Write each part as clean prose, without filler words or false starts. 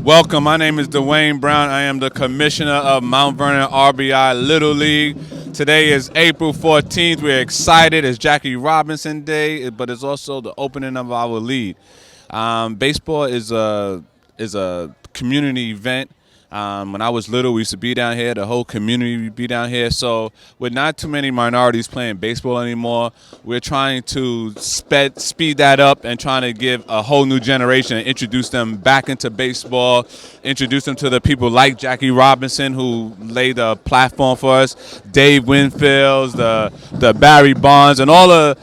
Welcome. My name is Dwayne Brown. I am the commissioner of Mt Vernon RBI Little League. Today is April 14th. We're excited. It's Jackie Robinson Day, but it's also the opening of our league. Baseball is a community event. When I was little, we used to be down here. The whole community would be down here. So with not too many minorities playing baseball anymore, we're trying to speed that up and trying to give a whole new generation and introduce them back into baseball, introduce them to the people like Jackie Robinson, who laid the platform for us, Dave Winfield, the Barry Bonds, and all the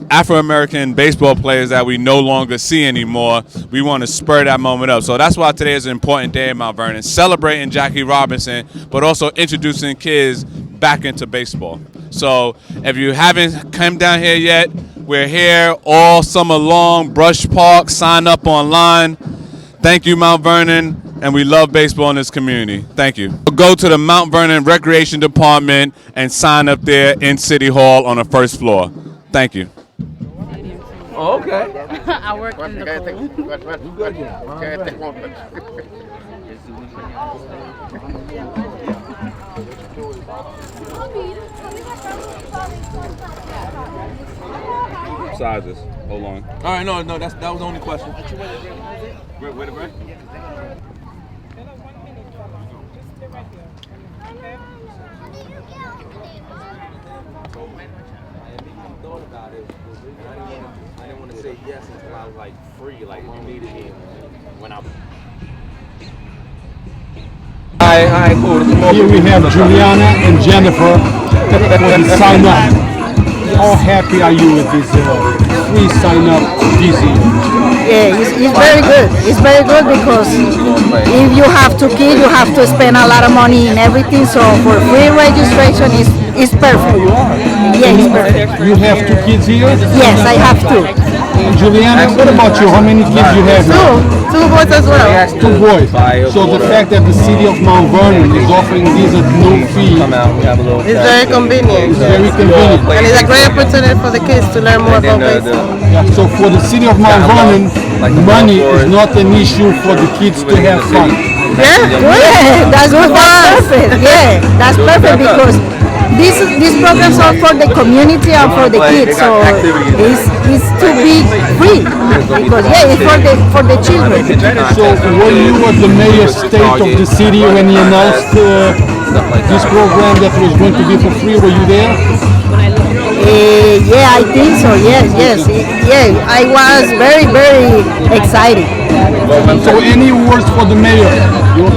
Afro-American baseball players that we no longer see anymore. We want to spur that moment up. So that's why today is an important day in Mt Vernon, celebrating Jackie Robinson, but also introducing kids back into baseball. So if you haven't come down here yet, we're here all summer long. Brush Park, sign up online. Thank you, Mt Vernon, and we love baseball in this community. Thank you. Go to the Mt Vernon Recreation Department and sign up there in City Hall on the first floor. Thank you. Oh, okay. I work in the pool. Sizes. Hold on. All right, no, that was the only question. Where the break? Thought about it, I didn't want to say yes until I was like free, like immediately when I. Hi, cool. Here we have Juliana and Jennifer for the sign up. How happy are you with this free sign up this year? Yeah, it's very good. It's very good because if you have two kids, you have to spend a lot of money in everything. So for free registration is perfect. Yeah, it's perfect. You have two kids here? Yes, I have two. Juliana, what about you? How many kids you have? Two boys as well. Two boys. So the fact that the city of Mt Vernon is offering this at no fee It's very convenient. is very convenient. And it's a great opportunity for the kids to learn more about baseball. Yeah, so for the city of Mt Vernon, money is not an issue for the kids to have fun. Yeah, that's perfect. Yeah, that's perfect because these programs are for the community and for the kids. So it's to be free because it's for the children. So were you at the mayor's state of the city when he announced this program that was going to be for free? Were you there? Yeah, I think so. Yes. Yeah, I was very, very excited. So any words for the mayor?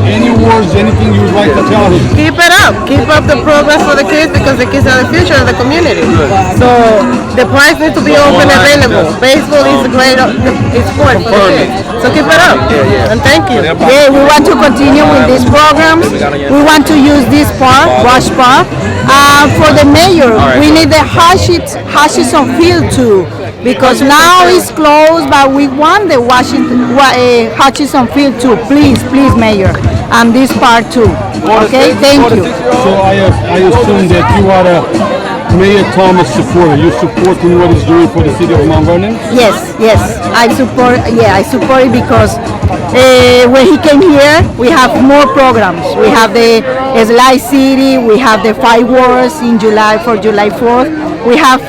Any words, anything you would like to tell him? Keep it up. Keep up the progress for the kids because the kids are the future of the community. So the parks need to be open and available. Baseball is a great sport for the kids. So keep it up. And thank you. Yeah, we want to continue with these programs. We want to use this park, Brush Park. For the mayor, we need the Hutchison Field too, because now it's closed, but we want the Hutchison Field too. Please, mayor, and this part too. Okay, thank you. So I assume that you are a Mayor Thomas supporter. You supporting what he's doing for the city of Mt Vernon? Yes, I support. Yeah, I support it because when he came here, we have more programs. We have the Sly City, we have the fireworks in July for July 4th. We have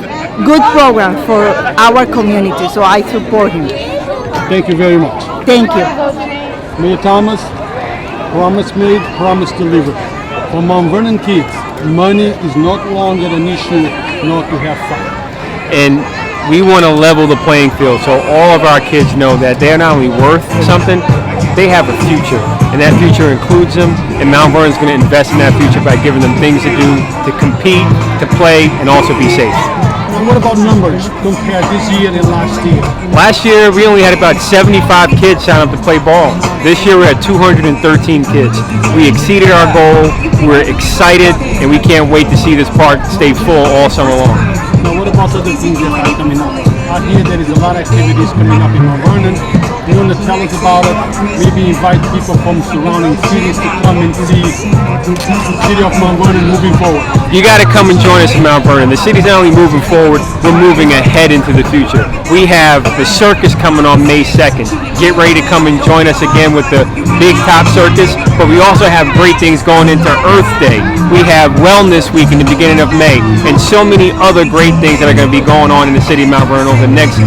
good programs for our community, so I support him. Thank you very much. Thank you. Mayor Thomas, promise made, promise delivered. For Mt Vernon kids, money is not longer an issue not to have fun. And we want to level the playing field so all of our kids know that they're not only worth something, they have a future, and that future includes them, and Mt Vernon's going to invest in that future by giving them things to do, to compete, to play, and also be safe. And what about numbers compared this year and last year? Last year, we only had about 75 kids sign up to play ball. This year, we're at 213 kids. We exceeded our goal, we're excited, and we can't wait to see this park stay full all summer long. Now, what about other things that are coming up? Out here, there is a lot of activities coming up in Mt Vernon. You want to tell us about it? Maybe invite people from surrounding cities to come and see the city of Mount Vernon moving forward. You got to come and join us in Mount Vernon. The city's not only moving forward, we're moving ahead into the future. We have the circus coming on May 2nd. Get ready to come and join us again with the Big Top Circus, but we also have great things going into Earth Day. We have Wellness Week in the beginning of May, and so many other great things that are going to be going on in the city of Mount Vernon over the next,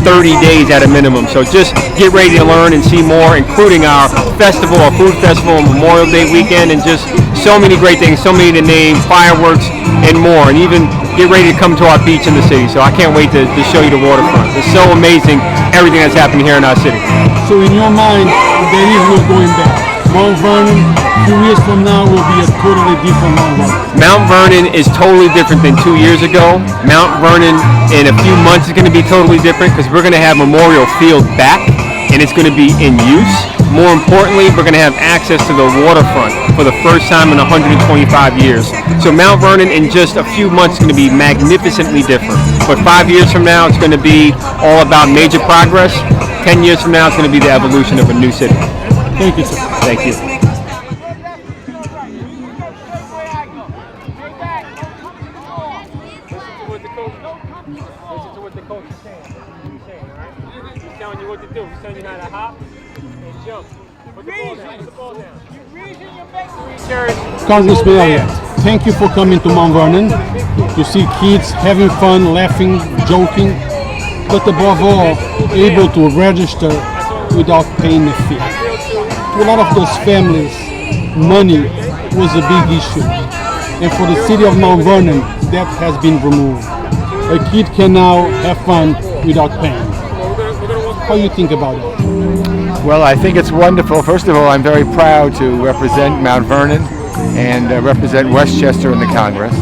30 days at a minimum. So just get ready to learn and see more, including our festival, our food festival, Memorial Day weekend, and just so many great things, so many to name, fireworks, and more, and even get ready to come to our beach in the city. So I can't wait to show you the waterfront. It's so amazing, everything that's happening here in our city. So in your mind, there is no going back. Mount Vernon, a few years from now, will be a totally different Mount Vernon. Mount Vernon is totally different than 2 years ago. Mount Vernon in a few months is going to be totally different because we're going to have Memorial Field back, and it's going to be in use. More importantly, we're going to have access to the waterfront for the first time in 125 years. So Mount Vernon in just a few months is going to be magnificently different. But 5 years from now, it's going to be all about major progress. 10 years from now, it's going to be the evolution of a new city. Thank you, sir. Thank you. Telling you what to do. He's telling you how to hop and jump. Put the ball down. Put the ball down. Congressman Eliot, thank you for coming to Mount Vernon to see kids having fun, laughing, joking, but above all, able to register without paying a fee. To a lot of those families, money was a big issue. And for the city of Mount Vernon, that has been removed. A kid can now have fun without paying. How do you think about it? Well, I think it's wonderful. First of all, I'm very proud to represent Mount Vernon and represent Westchester in the Congress.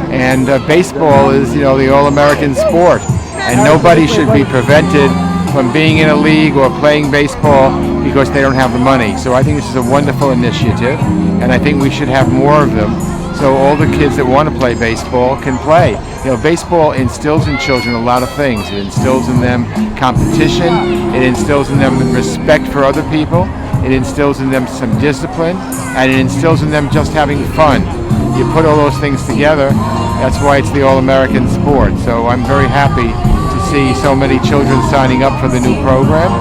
And baseball is, the all-American sport. And nobody should be prevented from being in a league or playing baseball because they don't have the money. So I think this is a wonderful initiative, and I think we should have more of them. So all the kids that want to play baseball can play. Baseball instills in children a lot of things. It instills in them competition. It instills in them respect for other people. It instills in them some discipline, and it instills in them just having fun. You put all those things together, that's why it's the all-American sport. So I'm very happy to see so many children signing up for the new program,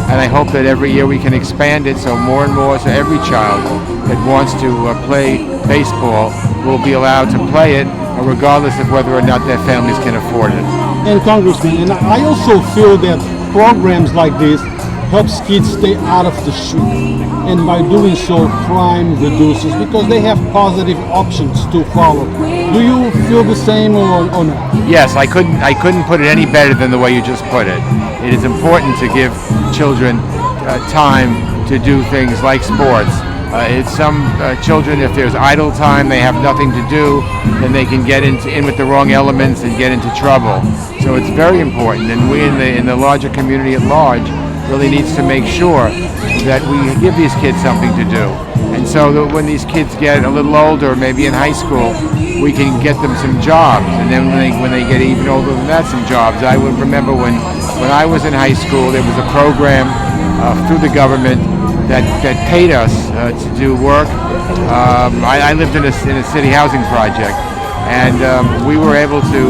and I hope that every year we can expand it so more and more, so every child that wants to play baseball will be allowed to play it, regardless of whether or not their families can afford it. And Congressman, and I also feel that programs like this helps kids stay out of the street, and by doing so, crime reduces because they have positive options to follow. Do you feel the same or not? Yes, I couldn't put it any better than the way you just put it. It is important to give children time to do things like sports. It's some children, if there's idle time, they have nothing to do, then they can get in with the wrong elements and get into trouble. So it's very important, and we in the larger community at large really needs to make sure that we give these kids something to do. And so that when these kids get a little older, maybe in high school, we can get them some jobs. And then when they get even older than that, some jobs. I would remember when I was in high school, there was a program through the government that paid us to do work. I lived in a city housing project, and we were able to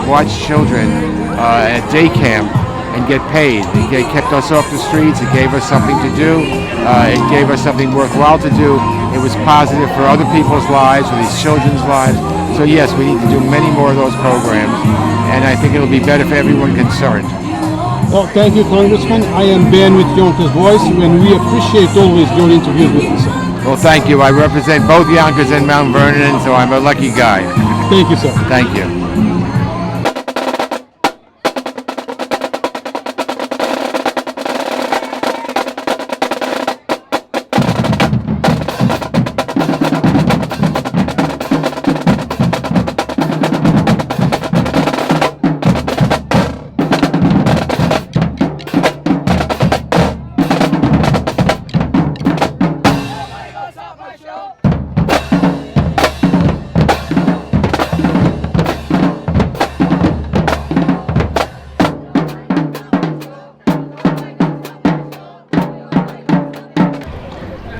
watch children at day camp and get paid. It kept us off the streets. It gave us something to do. It gave us something worthwhile to do. It was positive for other people's lives, for these children's lives. So yes, we need to do many more of those programs, and I think it'll be better for everyone concerned. Well, thank you, Congressman. I am Ben with Yonkers Voice, and we appreciate always your interviews with us. Well, thank you. I represent both Yonkers and Mount Vernon, so I'm a lucky guy. Thank you, sir. Thank you.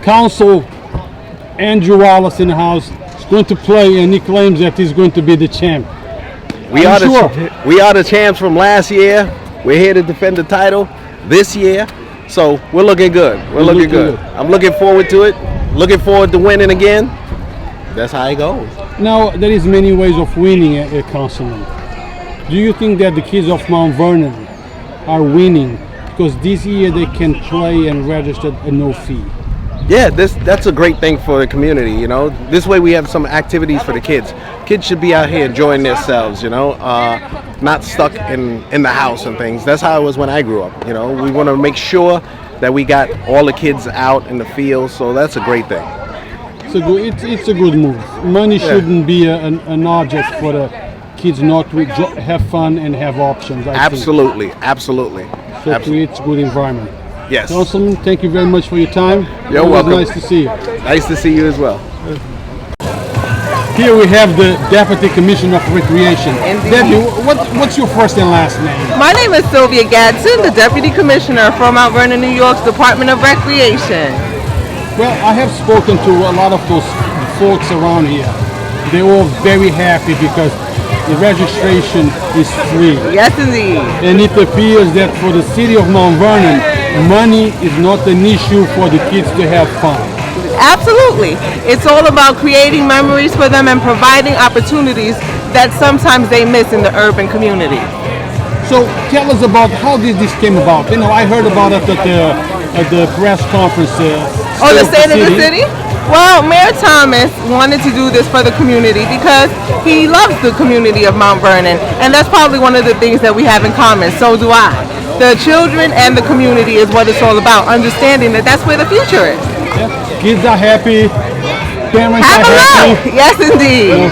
council, Andrew Wallace in the house, is going to play, and he claims that he's going to be the champ. We Are are you sure? we are the champs from last year. We're here to defend the title this year, so we're looking good. We're looking good. I'm looking forward to it. Looking forward to winning again. That's how it goes. Now, there is many ways of winning a councilman. Do you think that the kids of Mount Vernon are winning because this year they can play and register at no fee? Yeah, that's a great thing for the community, you know. This way we have some activities for the kids. Kids should be out here enjoying themselves, you know, not stuck in the house and things. That's how it was when I grew up, you know. We want to make sure that we got all the kids out in the field, so that's a great thing. It's a good move. Money shouldn't be an object for the kids not to have fun and have options. Absolutely, absolutely. So it creates a good environment. Yes. Councilman, thank you very much for your time. You're welcome. Nice to see you. Nice to see you as well. Here we have the Deputy Commissioner of Recreation. Deputy, what's your first and last name? My name is Sylvia Gadsden, the Deputy Commissioner for Mount Vernon, New York's Department of Recreation. Well, I have spoken to a lot of those folks around here. They're all very happy because the registration is free. Yes, indeed. And it appears that for the city of Mount Vernon, money is not an issue for the kids to have fun. Absolutely. It's all about creating memories for them and providing opportunities that sometimes they miss in the urban community. So tell us about how this came about. You know, I heard about it at the press conference. The State of the City? Well, Mayor Thomas wanted to do this for the community because he loves the community of Mount Vernon, and that's probably one of the things that we have in common. So do I. The children and the community is what it's all about, understanding that that's where the future is. Yeah. Kids are happy, parents are happy. Yes, indeed.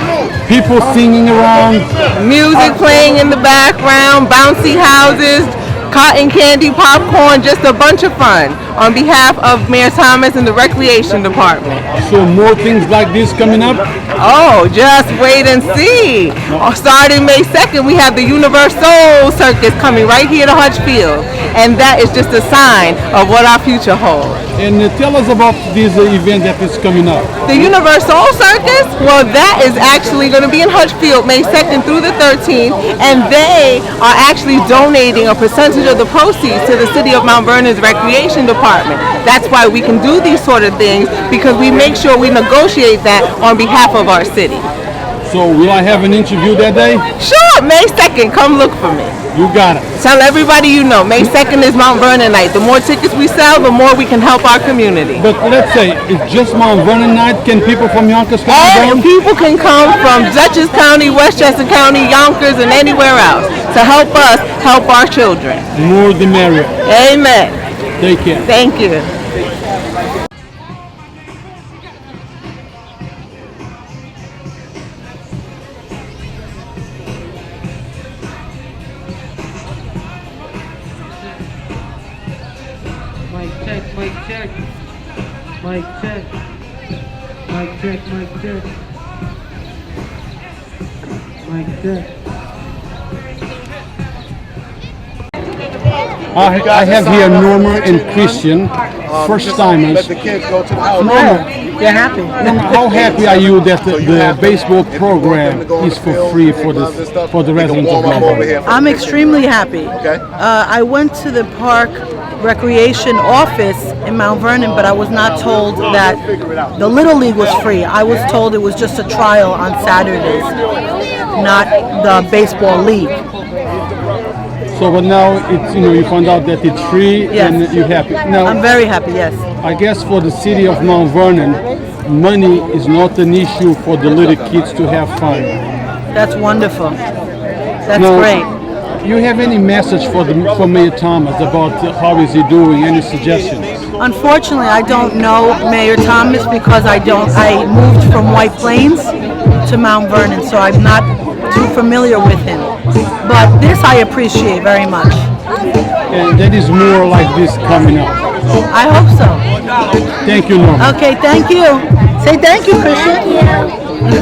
People singing around. Music playing in the background, bouncy houses, cotton candy, popcorn, just a bunch of fun on behalf of Mayor Thomas and the Recreation Department. So more things like this coming up? Oh, just wait and see. Starting May 2nd, we have the Universal Circus coming right here to Hutchfield. And that is just a sign of what our future holds. And tell us about this event that is coming up. The Universal Circus? Well, that is actually going to be in Hutchfield May 2nd through the 13th. And they are actually donating a percentage of the proceeds to the City of Mount Vernon's Recreation Department. That's why we can do these sort of things, because we make sure we negotiate that on behalf of our city. So will I have an interview that day? Sure, May 2nd, come look for me. You got it. Tell everybody you know, May 2nd is Mount Vernon night. The more tickets we sell, the more we can help our community. But let's say, it's just Mount Vernon night, can people from Yonkers come down? And people can come from Dutchess County, Westchester County, Yonkers, and anywhere else to help us help our children. More the merrier. Amen. Take care. Thank you. Mic check, mic check. Mic check. Mic check, mic check. Mic check. I have here Norma and Christian, first timers. Let the kids go to the house. Norma, They're happy. Norma, how happy are you that the baseball program is for free for the residents of Mount Vernon? I'm extremely happy. I went to the park recreation office in Mount Vernon, but I was not told that the Little League was free. I was told it was just a trial on Saturdays, not the baseball league. So, but now it's, you found out that it's free, Yes. and you're happy. Now, I'm very happy, yes. I guess for the city of Mount Vernon, money is not an issue for the little kids to have fun. That's wonderful. That's Now, great. You have any message for Mayor Thomas about how is he doing? Any suggestions? Unfortunately, I don't know Mayor Thomas because I moved from White Plains to Mount Vernon, so I'm not too familiar with him. But this I appreciate very much. And there is more like this coming up. I hope so. Thank you, Norma. Okay, thank you. Say thank you, Christian.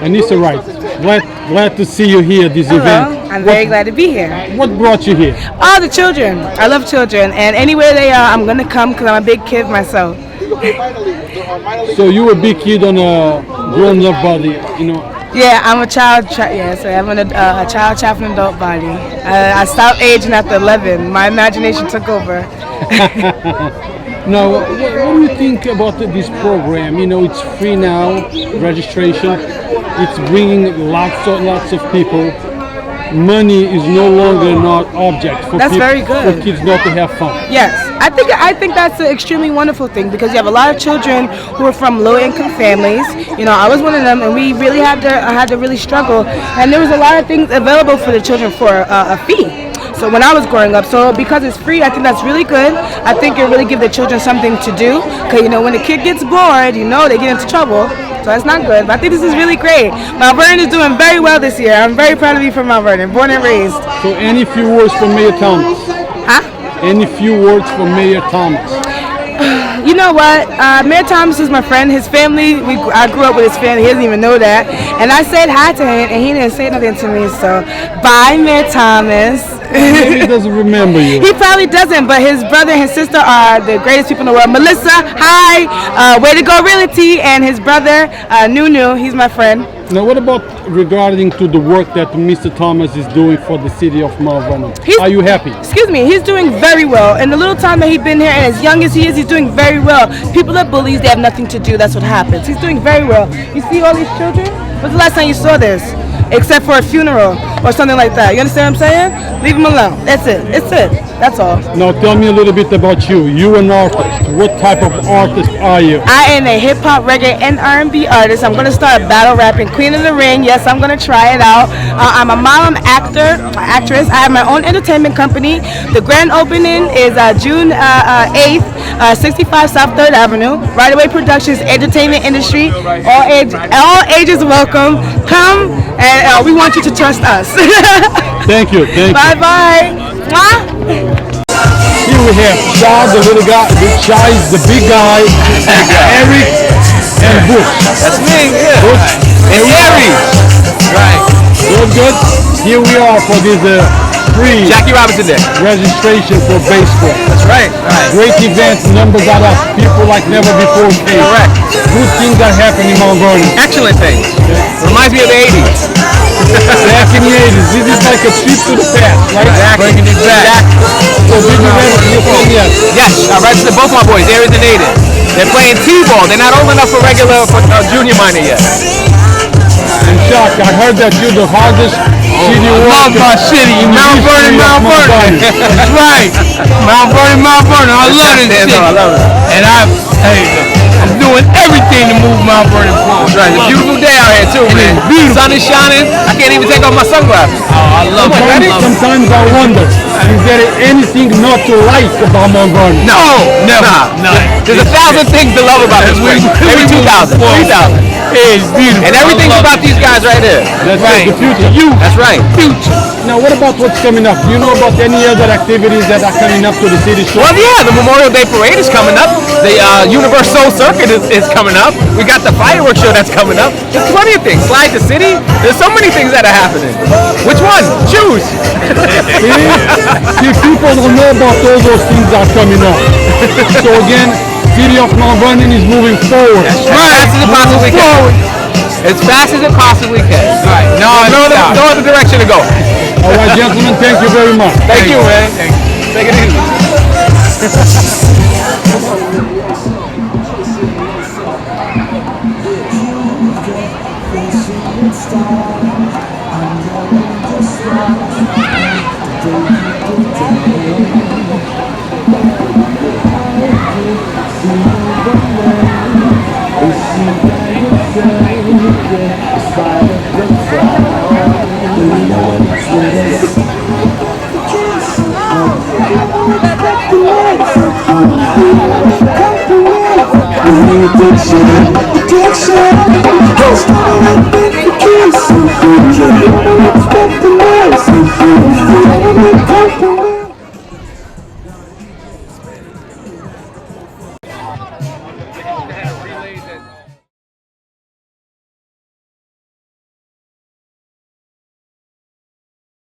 Anissa Wright, glad to see you here at this event. I'm very glad to be here. What brought you here? Oh, the children. I love children, and anywhere they are, I'm gonna come because I'm a big kid myself. So you a big kid on a grown-up body, you know? Yeah, I'm a child. Yes, I have a child trapped in an adult body. I stopped aging after 11. My imagination took over. Now, what do you think about this program? You know, it's free now, registration. It's bringing lots of people. Money is no longer not object for That's very good. For kids not to have fun. Yes, I think that's an extremely wonderful thing because you have a lot of children who are from low-income families. You know, I was one of them, and we really had to really struggle. And there was a lot of things available for the children for a fee. So when I was growing up, so because it's free, I think that's really good. I think it really gives the children something to do. Because, you know, when a kid gets bored, you know, they get into trouble. So that's not good. But I think this is really great. Mount Vernon is doing very well this year. I'm very proud to be from Mount Vernon, born and raised. So any few words for Mayor Thomas? Huh? Any few words for Mayor Thomas? You know what? Mayor Thomas is my friend. His family, I grew up with his family. He doesn't even know that. And I said hi to him, and he didn't say nothing to me. So, bye, Mayor Thomas. Maybe he doesn't remember you. He probably doesn't, but his brother and his sister are the greatest people in the world. Melissa, hi. Way to go, Realty. And his brother, Nunu, he's my friend. Now, what about regarding to the work that Mr. Thomas is doing for the city of Mount Vernon? Are you happy? Excuse me, he's doing very well. In the little time that he's been here, and as young as he is, he's doing very well. People are bullies, they have nothing to do, that's what happens. He's doing very well. You see all these children? When's the last time you saw this? Except for a funeral or something like that. You understand what I'm saying? Leave him alone. That's it. It's it. That's all. Now tell me a little bit about you. You an artist. What type of artist are you? I am a hip hop, reggae, and R&B artist. I'm gonna start battle rapping, Queen of the Ring. Yes, I'm gonna try it out. I'm a model, actress. I have my own entertainment company. The grand opening is June 8th, 65 South 3rd Avenue. Right Away Productions, entertainment industry. All ages welcome. Come and we want you to trust us. Thank you. Bye bye. Here we have Chad, the little guy. Chad is the big guy. Eric and Bush. That's me, yeah. Bush. And Aries. Right. Good. Here we are for this free Jackie Robinson Day registration for baseball. That's right. Great event, numbers are up, people like never before came. Correct. Good things are happening in Mount Vernon. Excellent things. Reminds me of the 80s. Back in the 80s, this is like a trip to the past, right? Exactly. Bringing it back. So did you register your son yet? Yes, I registered both my boys, Aries and Aiden. They're playing T-ball. They're not old enough for junior minor yet. And Chuck, I heard that you're the hardest city love my city, Mount Vernon, Mount Vernon. That's right, Mount Vernon, Mount Vernon. I love this city, and I'm doing everything to move Mount Vernon forward. That's right. It's a beautiful day out here too, man. The sun is shining. I can't even take off my sunglasses. Oh, I love it. Sometimes I wonder, is there anything not to like about Mount Vernon? No, never. None. There's 1,000 things to love about this place. Maybe 2,000. 3,000. It's beautiful. And everything's about these guys right here. That's right. The future. You. That's right. Future. Now, what about what's coming up? Do you know about any other activities that are coming up to the city show? Well, yeah, the Memorial Day Parade is coming up. The Universal Circuit is coming up. We got the fireworks show that's coming up. There's plenty of things. Slide the City. There's so many things that are happening. Which one? Choose. See, people don't know about all those things that are coming up. So again, City of Mount Vernon is moving forward. As fast as it possibly can. As fast as it possibly can. All right. No other direction to go. All right, gentlemen, thank you very much. Thank you, man. Take it easy.